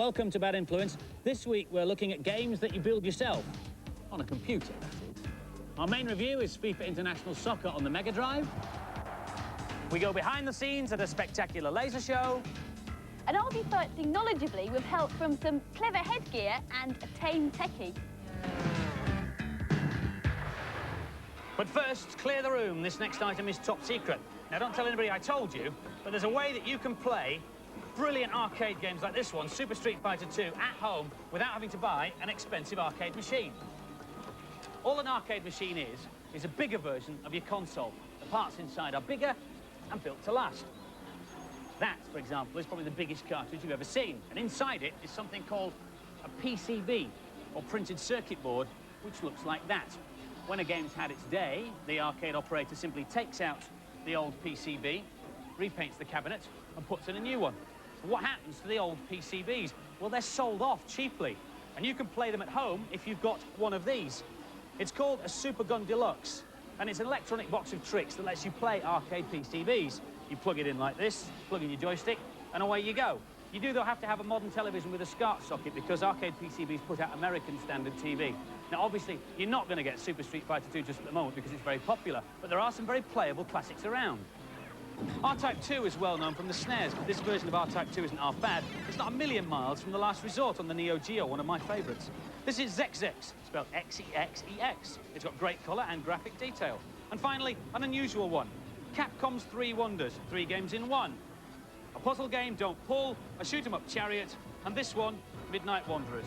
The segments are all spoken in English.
welcome to Bad Influence. This week we're looking at games that you build yourself. On a computer, that is. Our main review is FIFA International Soccer on the Mega Drive. We go behind the scenes at a spectacular laser show. And I'll be flirting knowledgeably with help from some clever headgear and a tame techie. But first, clear the room. This next item is top secret. Now, don't tell anybody I told you, but there's a way that you can play brilliant arcade games like this one, Super Street Fighter 2, at home without having to buy an expensive arcade machine. All an arcade machine is a bigger version of your console. The parts inside are bigger and built to last. That, for example, is probably the biggest cartridge you've ever seen. And inside it is something called a PCB, or printed circuit board, which looks like that. When a game's had its day, the arcade operator simply takes out the old PCB, repaints the cabinet, and puts in a new one. What happens to the old PCBs? Well, they're sold off cheaply, and you can play them at home if you've got one of these. It's called a Super Gun Deluxe, and it's an electronic box of tricks that lets you play arcade PCBs. You plug it in like this, plug in your joystick, and away you go. You do, though, have to have a modern television with a SCART socket because arcade PCBs put out American standard TV. Now, obviously, you're not going to get Super Street Fighter 2 just at the moment because it's very popular, but there are some very playable classics around. R-Type 2 is well known from the SNES, but this version of R-Type 2 isn't half bad. It's not a million miles from The Last Resort on the Neo Geo, one of my favourites. This is Zex, spelled X-E-X-E-X. It's got great colour and graphic detail. And finally, an unusual one. Capcom's 3 Wonders, 3 games in 1. A puzzle game, Don't Pull, a shoot-'em-up chariot, and this one, Midnight Wanderers.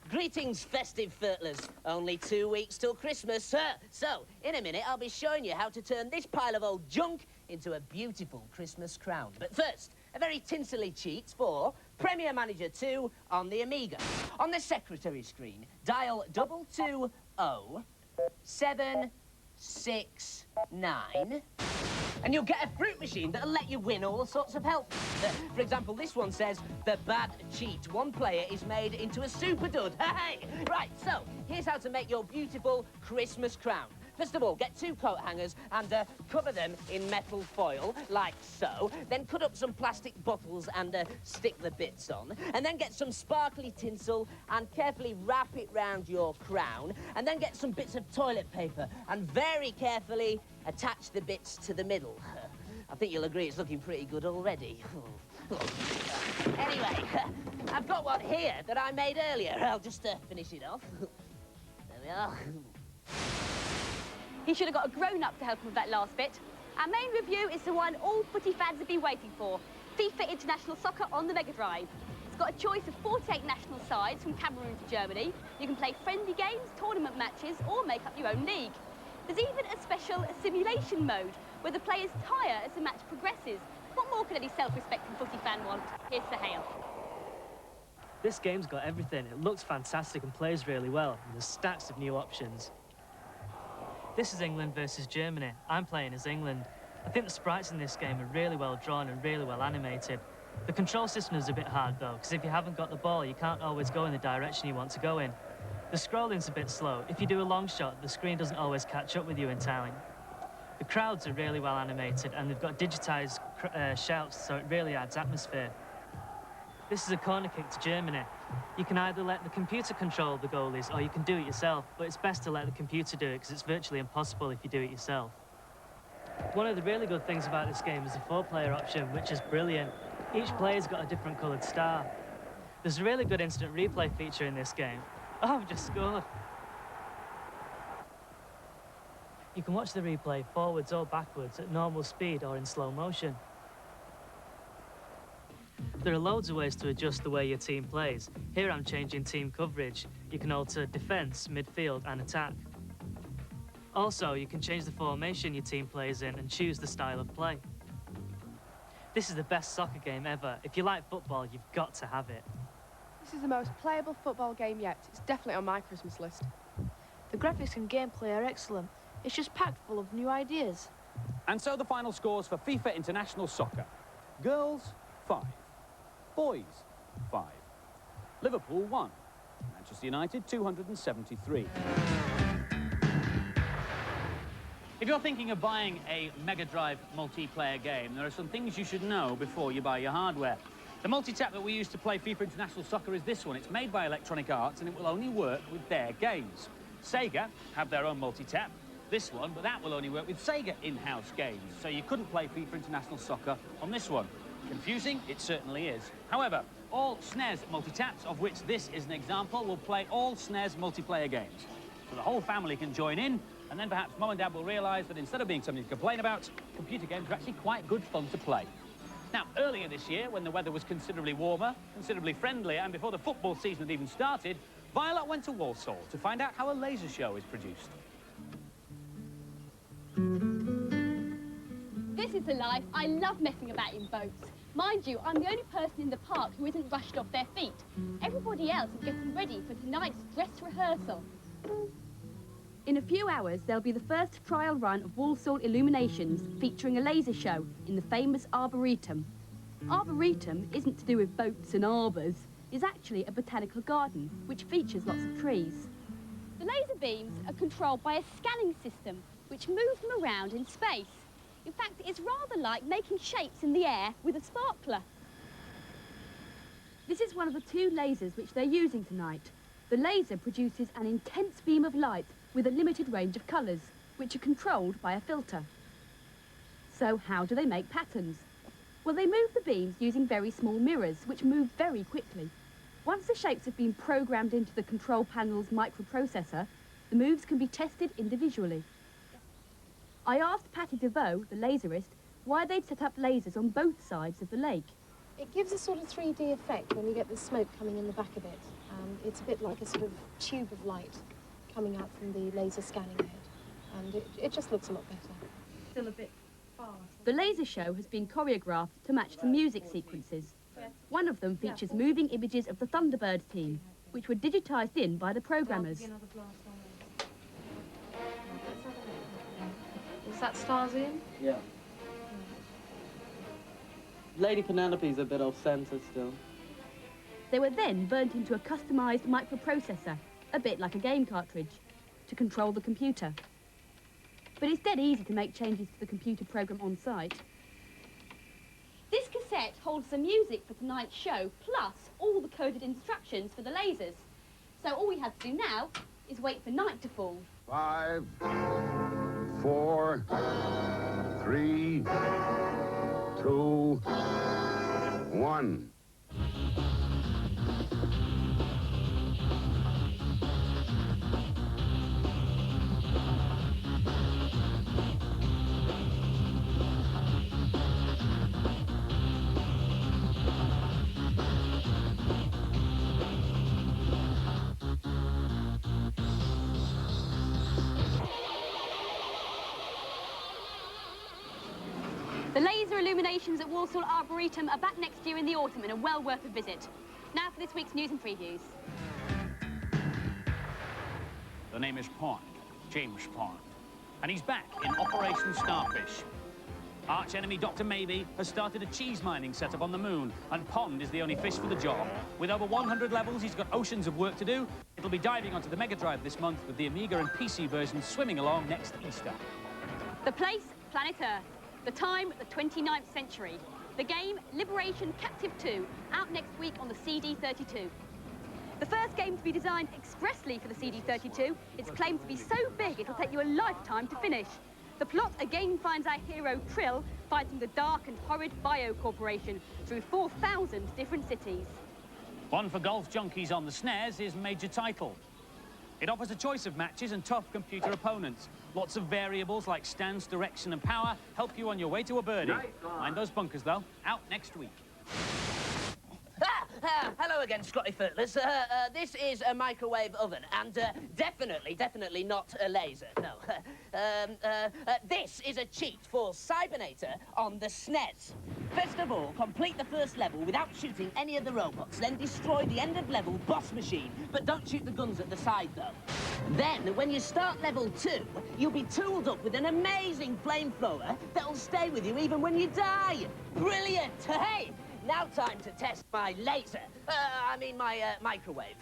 Greetings, festive furtlers. Only 2 weeks till Christmas. So, in a minute, I'll be showing you how to turn this pile of old junk into a beautiful Christmas crown. But first, a very tinselly cheat for Premier Manager 2 on the Amiga. On the secretary screen, dial 220-769, and you'll get a fruit machine that'll let you win all sorts of help. For example, this one says, the bad cheat. One player is made into a super dud. Hey! Right, so, here's how to make your beautiful Christmas crown. First of all, get 2 coat hangers and cover them in metal foil, like so. Then cut up some plastic bottles and stick the bits on. And then get some sparkly tinsel and carefully wrap it round your crown. And then get some bits of toilet paper and very carefully attach the bits to the middle. I think you'll agree it's looking pretty good already. Anyway, I've got one here that I made earlier. I'll just finish it off. There we are. He should have got a grown-up to help him with that last bit. Our main review is the one all footy fans have been waiting for, FIFA International Soccer on the Mega Drive. It's got a choice of 48 national sides from Cameroon to Germany. You can play friendly games, tournament matches, or make up your own league. There's even a special simulation mode, where the players tire as the match progresses. What more could any self-respecting footy fan want? Here's Sahale. This game's got everything. It looks fantastic and plays really well, and there's stacks of new options. This is England versus Germany. I'm playing as England. I think the sprites in this game are really well drawn and really well animated. The control system is a bit hard though, because if you haven't got the ball, you can't always go in the direction you want to go in. The scrolling's a bit slow. If you do a long shot, the screen doesn't always catch up with you in time. The crowds are really well animated and they've got digitized shouts, so it really adds atmosphere. This is a corner kick to Germany. You can either let the computer control the goalies or you can do it yourself, but it's best to let the computer do it because it's virtually impossible if you do it yourself. One of the really good things about this game is the 4-player option, which is brilliant. Each player's got a different coloured star. There's a really good instant replay feature in this game. Oh, I've just scored. You can watch the replay forwards or backwards at normal speed or in slow motion. There are loads of ways to adjust the way your team plays. Here I'm changing team coverage. You can alter defence, midfield and attack. Also, you can change the formation your team plays in and choose the style of play. This is the best soccer game ever. If you like football, you've got to have it. This is the most playable football game yet. It's definitely on my Christmas list. The graphics and gameplay are excellent. It's just packed full of new ideas. And so the final scores for FIFA International Soccer. Girls, 5. Boys, 5. Liverpool, 1. Manchester United, 273. If you're thinking of buying a Mega Drive multiplayer game, there are some things you should know before you buy your hardware. The multi-tap that we use to play FIFA International Soccer is this one. It's made by Electronic Arts and it will only work with their games. Sega have their own multi-tap, this one, but that will only work with Sega in-house games. So you couldn't play FIFA International Soccer on this one. Confusing? It certainly is. However, all SNES multi-taps, of which this is an example, will play all SNES multiplayer games. So the whole family can join in, and then perhaps Mum and Dad will realise that instead of being something to complain about, computer games are actually quite good fun to play. Now, earlier this year, when the weather was considerably warmer, considerably friendlier, and before the football season had even started, Violet went to Walsall to find out how a laser show is produced. This is the life. I love messing about in boats. Mind you, I'm the only person in the park who isn't rushed off their feet. Everybody else is getting ready for tonight's dress rehearsal. In a few hours, there'll be the first trial run of Walsall Illuminations featuring a laser show in the famous Arboretum. Arboretum isn't to do with boats and arbours. It's actually a botanical garden which features lots of trees. The laser beams are controlled by a scanning system which moves them around in space. In fact, it's rather like making shapes in the air with a sparkler. This is one of the two lasers which they're using tonight. The laser produces an intense beam of light with a limited range of colours, which are controlled by a filter. So how do they make patterns? Well, they move the beams using very small mirrors, which move very quickly. Once the shapes have been programmed into the control panel's microprocessor, the moves can be tested individually. I asked Patty DeVoe, the laserist, why they'd set up lasers on both sides of the lake. It gives a sort of 3D effect when you get the smoke coming in the back of it. It's a bit like a sort of tube of light coming out from the laser scanning head, and it just looks a lot better. Still a bit far. The laser show has been choreographed to match the music sequences. One of them features moving images of the Thunderbird team, which were digitised in by the programmers. Is that stars in? Yeah. Lady Penelope's a bit off-centre still. They were then burnt into a customised microprocessor, a bit like a game cartridge, to control the computer. But it's dead easy to make changes to the computer program on site. This cassette holds the music for tonight's show, plus all the coded instructions for the lasers. So all we have to do now is wait for night to fall. 5, 4, 3, 2, 1. The laser illuminations at Walsall Arboretum are back next year in the autumn and are well worth a visit. Now for this week's news and previews. The name is Pond, James Pond, and he's back in Operation Starfish. Arch-enemy Dr. Maybe has started a cheese mining setup on the moon, and Pond is the only fish for the job. With over 100 levels, he's got oceans of work to do. It'll be diving onto the Mega Drive this month, with the Amiga and PC versions swimming along next Easter. The place, Planet Earth. The time, the 29th century. The game, Liberation Captive 2, out next week on the CD32. The first game to be designed expressly for the CD32 is claimed to be so big it'll take you a lifetime to finish. The plot again finds our hero Trill fighting the dark and horrid Bio Corporation through 4,000 different cities. One for golf junkies on the SNES is Major Title. It offers a choice of matches and tough computer opponents. Lots of variables like stance, direction and power help you on your way to a birdie. Mind those bunkers, though. Out next week. Hello again, Scotty Footless. This is a microwave oven, and definitely not a laser, no. This is a cheat for Cybernator on the SNES. First of all, complete the first level without shooting any of the robots, then destroy the end-of-level boss machine, but don't shoot the guns at the side, though. Then, when you start level 2, you'll be tooled up with an amazing flamethrower that'll stay with you even when you die. Brilliant! Hey! now time to test my laser. My microwave.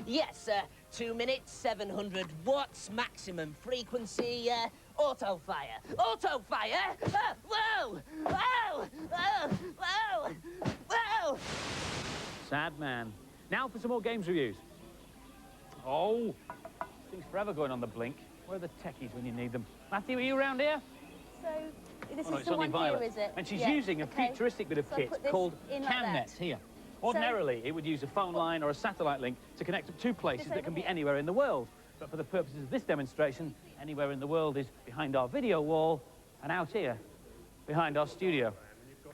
Yes, 2 minutes, 700 watts, maximum frequency, auto fire. Auto fire! Whoa! Whoa! Whoa! Whoa! Whoa! Sad man. Now for some more games reviews. Oh, things forever going on the blink. Where are the techies when you need them? Matthew, are you around here? So, this Oh, no, is it's the only one here, Violet. is it? And she's Yeah, using a okay. futuristic bit of So I kit put this called in like CamNet that. here. Ordinarily, it would use a phone line or a satellite link to connect up two places that can be anywhere in the world. But for the purposes of this demonstration, anywhere in the world is behind our video wall and out here, behind our studio.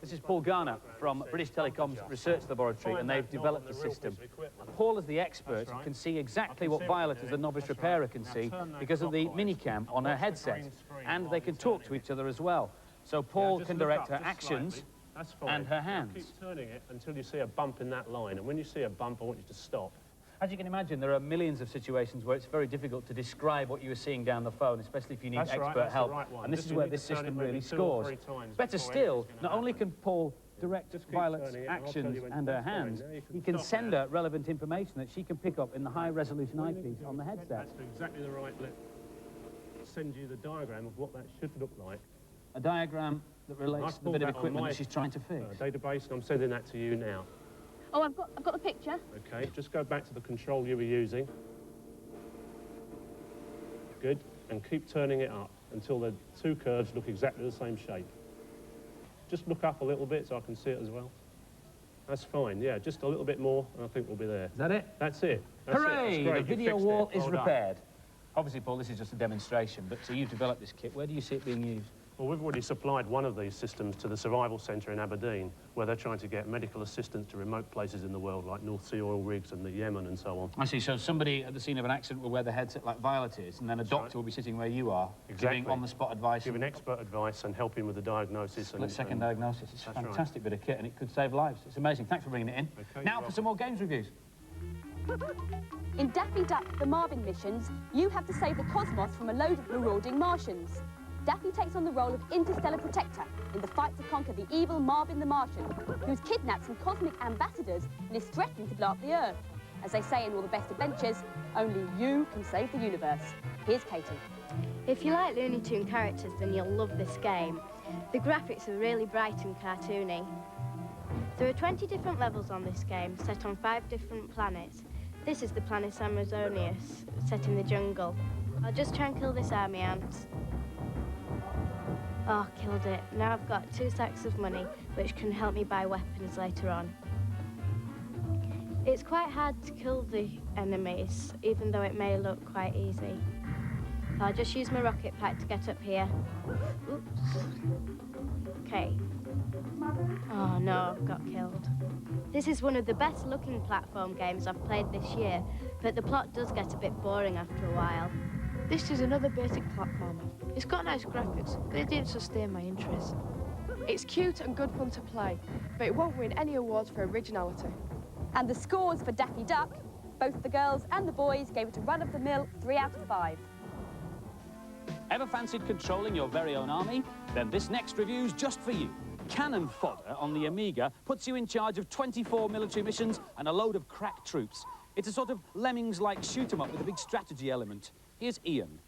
This is Paul Garner from British Telecom's Research Laboratory, and they've developed the system. Paul, as the expert, can see exactly what Violet, as the novice repairer, can see because of the minicam on her headset, and they can talk to each other as well. So Paul can direct her actions and her hands. Keep turning it until you see a bump in that line, and when you see a bump, I want you to stop. As you can imagine, there are millions of situations where it's very difficult to describe what you are seeing down the phone, especially if you need expert help. And this is where this system really scores. Better still, not only can Paul direct Violet's actions and her hands, he can send her relevant information that she can pick up in the high-resolution eyepiece on the headset. That's exactly the right lip. Send you the diagram of what that should look like. A diagram that relates to the bit of equipment that she's trying to fix. Database, and I'm sending that to you now. Oh, I've got the picture. Okay, just go back to the control you were using. Good, and keep turning it up until the two curves look exactly the same shape. Just look up a little bit so I can see it as well. That's fine, yeah, just a little bit more and I think we'll be there. Is that it? That's it. That's Hooray! It. That's great. The video wall is Well done. repaired. Obviously, Paul, this is just a demonstration, but so you've developed this kit. Where do you see it being used? Well, we've already supplied one of these systems to the Survival Centre in Aberdeen, where they're trying to get medical assistance to remote places in the world, like North Sea oil rigs and the Yemen and so on. I see, so somebody at the scene of an accident will wear the headset like Violet is, and then a doctor will be sitting where you are, giving on-the-spot advice. Giving expert advice and helping with the diagnosis. Split-second diagnosis. It's a fantastic bit of kit, and it could save lives. It's amazing. Thanks for bringing it in. Okay, now for some more games reviews. In Daffy Duck, the Marvin missions, you have to save the cosmos from a load of marauding Martians. Daffy takes on the role of interstellar protector in the fight to conquer the evil Marvin the Martian, who's kidnapped some cosmic ambassadors and is threatening to blow up the Earth. As they say in all the best adventures, only you can save the universe. Here's Katie. If you like Looney Tunes characters, then you'll love this game. The graphics are really bright and cartoony. There are 20 different levels on this game, set on 5 different planets. This is the planet Amazonas, set in the jungle. I'll just try and kill this army ant. Oh, killed it. Now I've got 2 sacks of money, which can help me buy weapons later on. It's quite hard to kill the enemies, even though it may look quite easy. I'll just use my rocket pack to get up here. Oops. Okay. Oh no, I've got killed. This is one of the best looking platform games I've played this year, but the plot does get a bit boring after a while. This is another basic platformer. It's got nice graphics, but it didn't sustain my interest. It's cute and good fun to play, but it won't win any awards for originality. And the scores for Daffy Duck, both the girls and the boys gave it a run-of-the-mill 3 out of 5. Ever fancied controlling your very own army? Then this next review's just for you. Cannon Fodder on the Amiga puts you in charge of 24 military missions and a load of crack troops. It's a sort of Lemmings-like shoot-'em-up with a big strategy element. Here's Ian.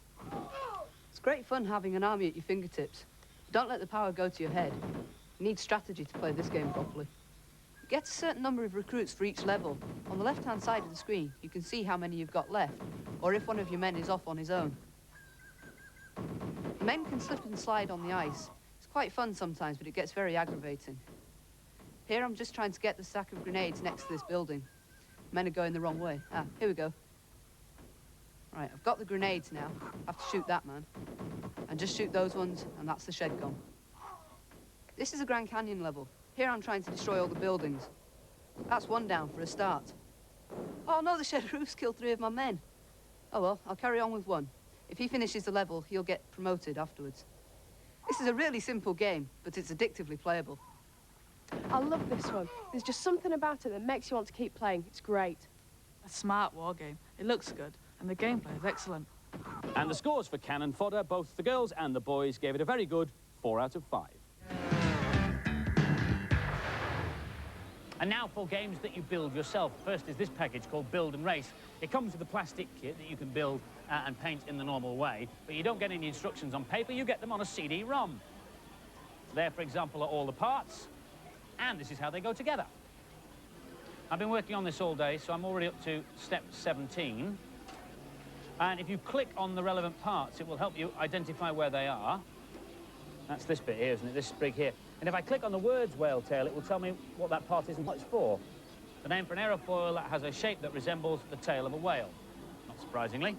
It's great fun having an army at your fingertips. Don't let the power go to your head. You need strategy to play this game properly. You get a certain number of recruits for each level. On the left-hand side of the screen, you can see how many you've got left, or if one of your men is off on his own. The men can slip and slide on the ice. It's quite fun sometimes, but it gets very aggravating. Here I'm just trying to get the stack of grenades next to this building. Men are going the wrong way. Ah, here we go. Right, I've got the grenades now. I have to shoot that man. And just shoot those ones, and that's the shed gone. This is a Grand Canyon level. Here I'm trying to destroy all the buildings. That's one down for a start. Oh no, the shed roof's killed 3 of my men. Oh well, I'll carry on with one. If he finishes the level, he'll get promoted afterwards. This is a really simple game, but it's addictively playable. I love this one. There's just something about it that makes you want to keep playing. It's great. A smart war game. It looks good, and the gameplay is excellent. And the scores for Cannon Fodder, both the girls and the boys gave it a very good 4 out of 5. And now for games that you build yourself. First is this package called Build and Race. It comes with a plastic kit that you can build and paint in the normal way, but you don't get any instructions on paper, you get them on a CD-ROM. There, for example, are all the parts, and this is how they go together. I've been working on this all day, so I'm already up to step 17. And if you click on the relevant parts, it will help you identify where they are. That's this bit here, isn't it? This sprig here. And if I click on the words whale tail, it will tell me what that part is and what it's for. The name for an aerofoil that has a shape that resembles the tail of a whale, not surprisingly.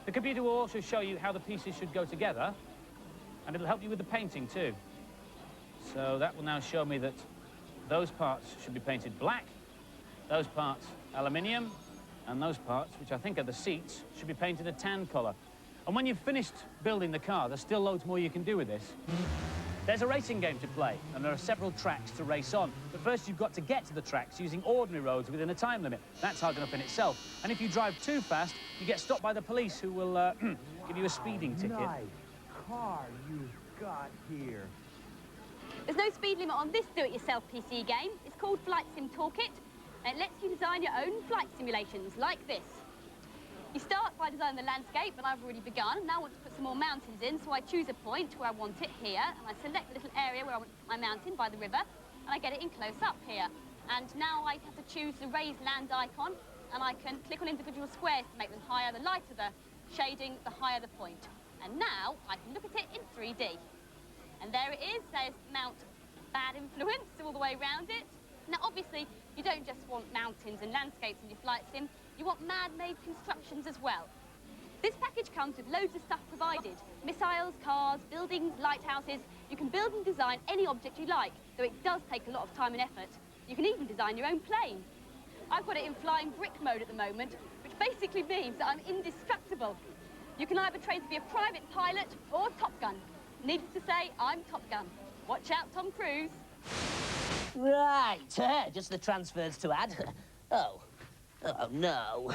The computer will also show you how the pieces should go together, and it'll help you with the painting too. So that will now show me that those parts should be painted black, those parts aluminium, and those parts, which I think are the seats, should be painted a tan colour. And when you've finished building the car, there's still loads more you can do with this. There's a racing game to play, and there are several tracks to race on. But first, you've got to get to the tracks using ordinary roads within a time limit. That's hard enough in itself. And if you drive too fast, you get stopped by the police, who will give you a speeding ticket. Nice car you've got here. There's no speed limit on this do-it-yourself PC game. It's called Flight Sim Toolkit, and it lets you design your own flight simulations like this. You start by designing the landscape, and I've already begun. Now I want to put some more mountains in, so I choose a point where I want it here, and I select the little area where I want my mountain by the river, and I get it in close up here. And now I have to choose the raised land icon, and I can click on individual squares to make them higher. The lighter the shading, the higher the point. And now I can look at it in 3D. And there it is. There's Mount Bad Influence all the way around it. Now, obviously, you don't just want mountains and landscapes in your flight sim. You want man-made constructions as well. This package comes with loads of stuff provided. Missiles, cars, buildings, lighthouses. You can build and design any object you like, though it does take a lot of time and effort. You can even design your own plane. I've got it in flying brick mode at the moment, which basically means that I'm indestructible. You can either train to be a private pilot or Top Gun. Needless to say, I'm Top Gun. Watch out, Tom Cruise. Right, just the transfers to add. Oh no.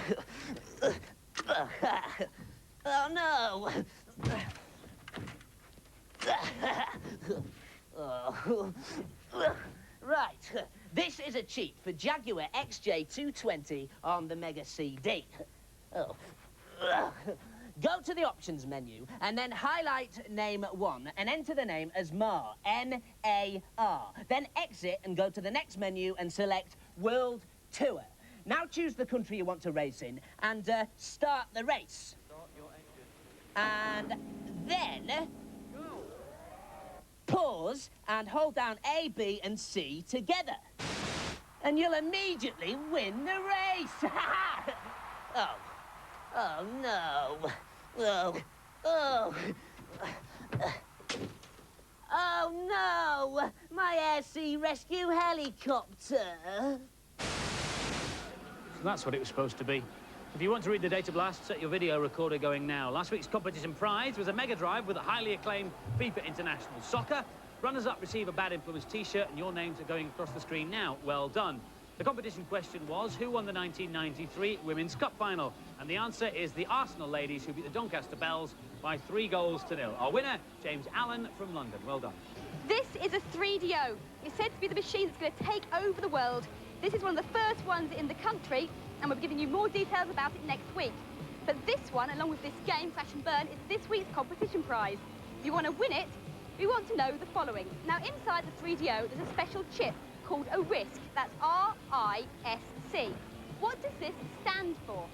Oh no. Right, this is a cheat for Jaguar XJ220 on the Mega CD. Oh. Go to the options menu and then highlight name 1 and enter the name as Mar, N-A-R. Then exit and go to the next menu and select World Tour. Now choose the country you want to race in and start the race. Start your engine. And then pause and hold down A, B and C together. And you'll immediately win the race. Oh no. Oh no! My air sea rescue helicopter. So that's what it was supposed to be. If you want to read the data blast, set your video recorder going now. Last week's competition prize was a Mega Drive with a highly acclaimed FIFA International Soccer. Runners-up receive a Bad Influence T-shirt, and your names are going across the screen now. Well done. The competition question was, who won the 1993 Women's Cup final? And the answer is the Arsenal ladies, who beat the Doncaster Belles by 3-0. Our winner, James Allen from London. Well done. This is a 3DO. It's said to be the machine that's going to take over the world. This is one of the first ones in the country, and we're giving you more details about it next week. But this one, along with this game, Crash and Burn, is this week's competition prize. If you want to win it, we want to know the following. Now, inside the 3DO, there's a special chip called a RISC. That's R-I-S-C. What does this stand for?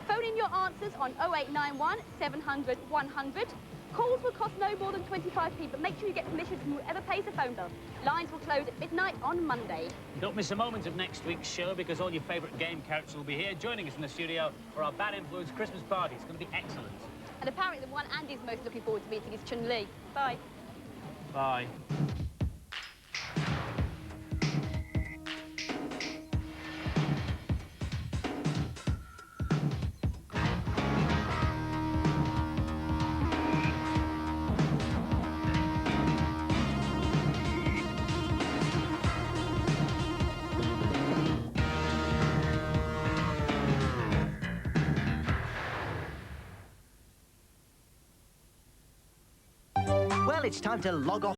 Phone in your answers on 0891 700 100. Calls will cost no more than 25p, but make sure you get permission from whoever pays the phone bill. Lines will close at midnight on Monday. Don't miss a moment of next week's show, because all your favourite game characters will be here joining us in the studio for our Bad Influence Christmas party. It's going to be excellent. And apparently the one Andy's most looking forward to meeting is Chun-Li. Bye. Bye. Well, it's time to log off.